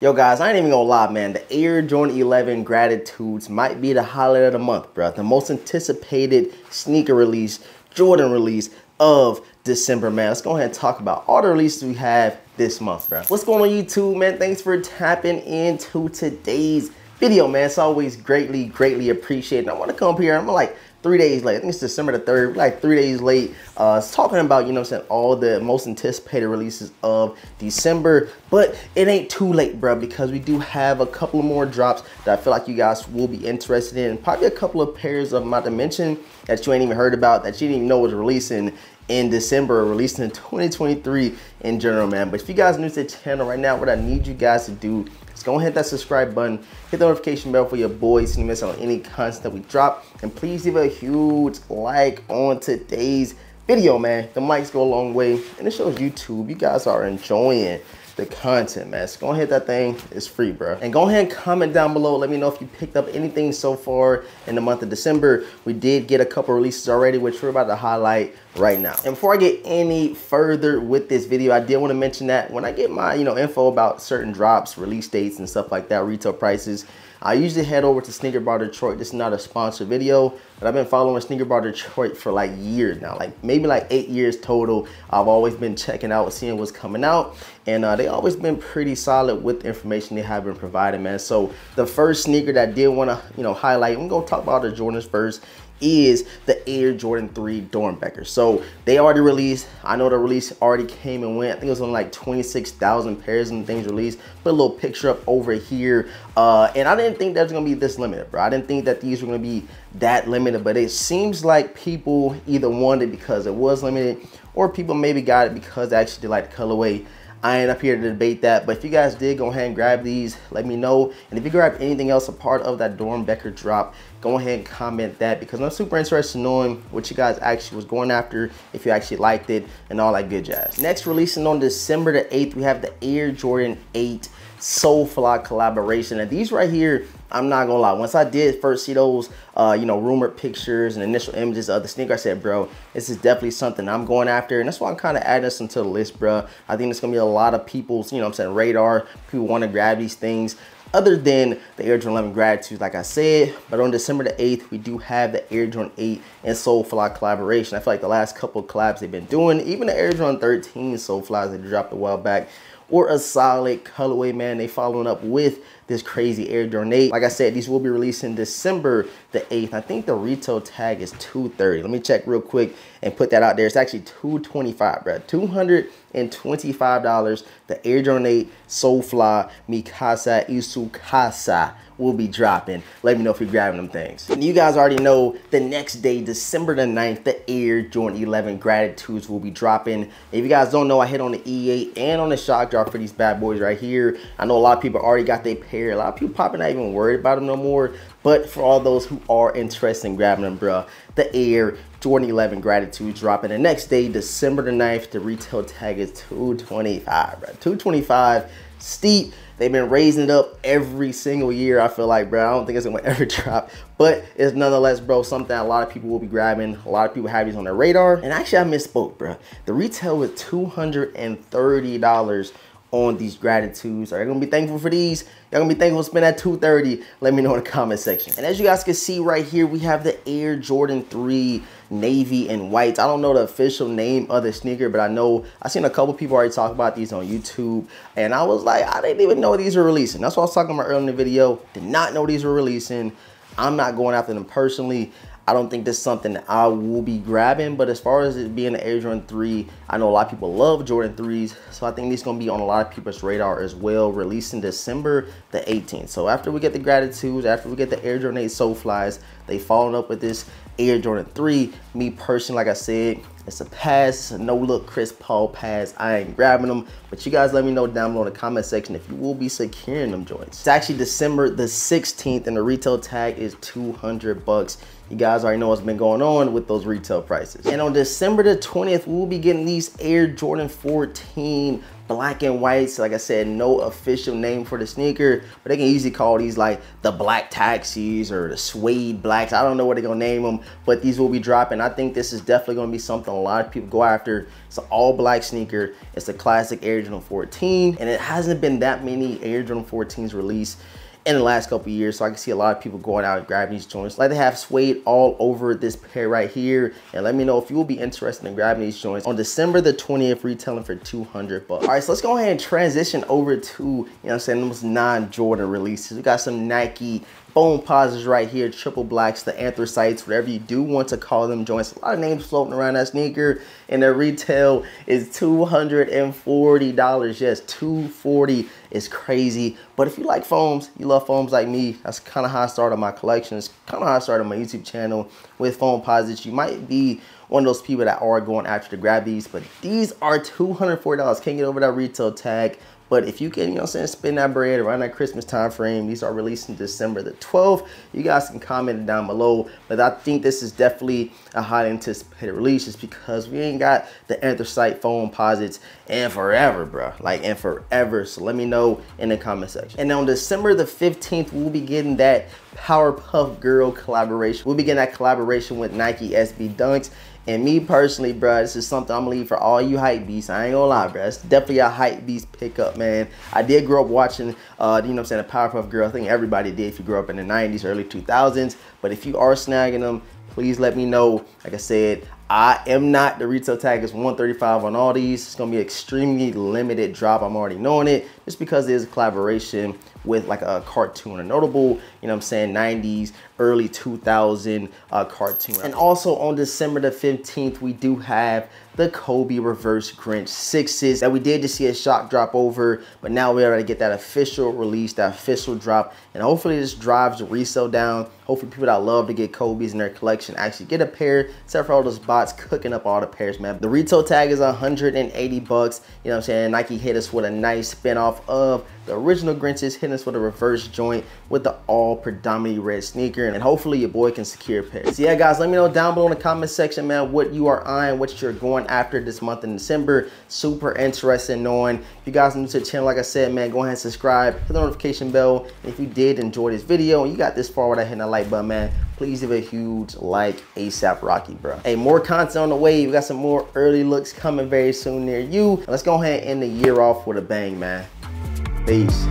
Yo guys, I ain't even gonna lie, man. The Air Jordan 11 Gratitudes might be the highlight of the month, bro. The most anticipated sneaker release, Jordan release of December, man. Let's go ahead and talk about all the releases we have this month, bro. What's going on YouTube, man? Thanks for tapping into today's video, man. It's always greatly appreciated. I want to come up here. I'm like 3 days late. I think it's December the 3rd. We're like 3 days late. It's talking about, you know what I'm saying, all the most anticipated releases of December. But it ain't too late, bro, because we do have a couple of more drops that I feel like you guys will be interested in. Probably a couple of pairs of my dimension that you ain't even heard about, that you didn't even know was releasing in December, or releasing in 2023 in general, man. But if you guys are new to the channel right now, what I need you guys to do is go and hit that subscribe button, hit the notification bell for your boys so you miss out on any content that we drop, and please leave a huge like on today's video, man. The likes go a long way, and it shows YouTube you guys are enjoying the content, man. So go ahead, that thing is free, bro. And go ahead and comment down below. Let me know if you picked up anything so far in the month of December. We did get a couple releases already, which we're about to highlight right now. And before I get any further with this video, I did want to mention that when I get my, info about certain drops, release dates and stuff like that, retail prices, I usually head over to Sneaker Bar Detroit. This is not a sponsored video, but I've been following Sneaker Bar Detroit for like years now, like maybe like 8 years total. I've always been checking out, seeing what's coming out, and they always been pretty solid with the information they have been providing, man. So the first sneaker that I did want to, highlight, I'm gonna talk about the Jordans first, is the Air Jordan 3 Dornbecker. So they already released. I know the release already came and went. I think it was only like 26,000 pairs and things released. Put a little picture up over here. And I didn't think that was gonna be this limited, bro. I didn't think that these were gonna be that limited, but it seems like people either wanted it because it was limited, or people maybe got it because they actually did like the colorway. I ain't up here to debate that, but if you guys did, go ahead and grab these, let me know. And if you grab anything else a part of that Dornbecker drop, go ahead and comment that, because I'm super interested in knowing what you guys actually was going after, if you actually liked it, and all that good jazz. Next, releasing on December the 8th, we have the Air Jordan 8 Soulfly collaboration. And these right here, I'm not gonna lie, once I did first see those rumored pictures and initial images of the sneaker, I said, bro, this is definitely something I'm going after. And that's why I'm kind of adding this into the list, bro. I think it's gonna be a lot of people's, radar. People want to grab these things other than the Air Jordan 11 Gratitude, like I said. But on December the 8th, we do have the Air Jordan 8 and Soulfly collaboration. I feel like the last couple of collabs they've been doing, even the Air Jordan 13 Soulflies that dropped a while back, or a solid colorway, man. They following up with this crazy Air Jordan 8. Like I said, these will be releasing December the 8th. I think the retail tag is $230. Let me check real quick and put that out there. It's actually $225, bro. $225. The Air Jordan 8 Soulfly Mikasa Isukasa will be dropping. Let me know if you're grabbing them things. And you guys already know the next day, December the 9th, the Air Jordan 11 Gratitudes will be dropping. If you guys don't know, I hit on the E8 and on the shock drop for these bad boys right here. I know a lot of people already got their pair. A lot of people probably not even worried about them no more. But for all those who are interested in grabbing them, bro, the Air Jordan 11 Gratitude dropping the next day, December the 9th. The retail tag is $225, bro. $225, steep. They've been raising it up every single year, I feel like, bro. I don't think it's gonna ever drop, but it's nonetheless, bro, something a lot of people will be grabbing. A lot of people have these on their radar. And actually, I misspoke, bro. The retail was $230 on these Gratitudes. Are you gonna be thankful for these? Y'all gonna be thankful to spend that $230? Let me know in the comment section. And as you guys can see right here, we have the Air Jordan 3 navy and whites. I don't know the official name of the sneaker, but I know I seen a couple people already talk about these on YouTube, and I was like, I didn't even know these were releasing. That's what I was talking about earlier in the video. Did not know these were releasing. I'm not going after them personally. I don't think this is something that I will be grabbing, but as far as it being an Air Jordan 3, I know a lot of people love Jordan 3s, so I think this is going to be on a lot of people's radar as well, releasing December the 18th. So after we get the Gratitudes, after we get the Air Jordan 8 Soulflies, they followed up with this Air Jordan 3. Me personally, like I said, it's a pass. It's a no-look Chris Paul pass. I ain't grabbing them, but you guys let me know down below in the comment section if you will be securing them joints. It's actually December the 16th, and the retail tag is $200. You guys already know what's been going on with those retail prices. And on December the 20th, we'll be getting these Air Jordan 14 black and whites. Like I said, no official name for the sneaker, but they can easily call these like the black taxis or the suede blacks. I don't know what they're gonna name them, but these will be dropping. I think this is definitely going to be something a lot of people go after. It's an all black sneaker. It's a classic Air Jordan 14, and it hasn't been that many Air Jordan 14s released in the last couple of years, so I can see a lot of people going out and grabbing these joints. Like, they have suede all over this pair right here, and let me know if you will be interested in grabbing these joints on December the 20th, retailing for $200. All right, so let's go ahead and transition over to, you know what I'm saying, those non-Jordan releases. We got some Nike foam posits right here, triple blacks, the anthracites, whatever you do want to call them joints. A lot of names floating around that sneaker, and their retail is $240. Yes, $240 is crazy. But if you like foams, you love foams like me, that's kind of how I started my collection. It's kind of how I started my YouTube channel with foam posits. You might be one of those people that are going after to grab these, but these are $240. Can't get over that retail tag. But if you can, you know what I'm saying, spend that bread around that Christmas time frame, these are releasing December the 12th. You guys can comment it down below. But I think this is definitely a highly anticipated release just because we ain't got the anthracite foam posits in forever, bro. Like, in forever. So let me know in the comment section. And on December the 15th, we'll be getting that Powerpuff Girl collaboration. We'll be getting that collaboration with Nike SB Dunks. And me personally, bro, this is something I'm gonna leave for all you hype beasts. I ain't gonna lie, bro. It's definitely a hype beast pickup, man. I did grow up watching, you know what I'm saying, the Powerpuff Girl. I think everybody did if you grew up in the 90s, early 2000s. But if you are snagging them, please let me know. Like I said, I am not, the retail tag is $135 on all these. It's gonna be an extremely limited drop. I'm already knowing it, just because there's a collaboration with like a cartoon, a notable, you know what I'm saying, 90s, early 2000 cartoon. And also on December the 15th, we do have the Kobe Reverse Grinch 6s that we did just see a shock drop over, but now we're gonna get that official release, that official drop, and hopefully this drives the resale down. Hopefully people that love to get Kobe's in their collection actually get a pair, except for all those bots cooking up all the pairs, man. The retail tag is $180, you know what I'm saying? Nike hit us with a nice spin-off of the original Grinches, hitting us with a reverse joint with the all predominantly red sneaker, and hopefully your boy can secure a pair. So yeah, guys, let me know down below in the comment section, man, what you are eyeing, what you're going after this month in December. Super interested in knowing. If you guys are new to the channel, like I said, man, go ahead and subscribe, hit the notification bell. And if you did enjoy this video and you got this far without hitting that like button, man, please give a huge like ASAP Rocky, bro. Hey, more content on the way. We got some more early looks coming very soon near you. And let's go ahead and end the year off with a bang, man. Peace.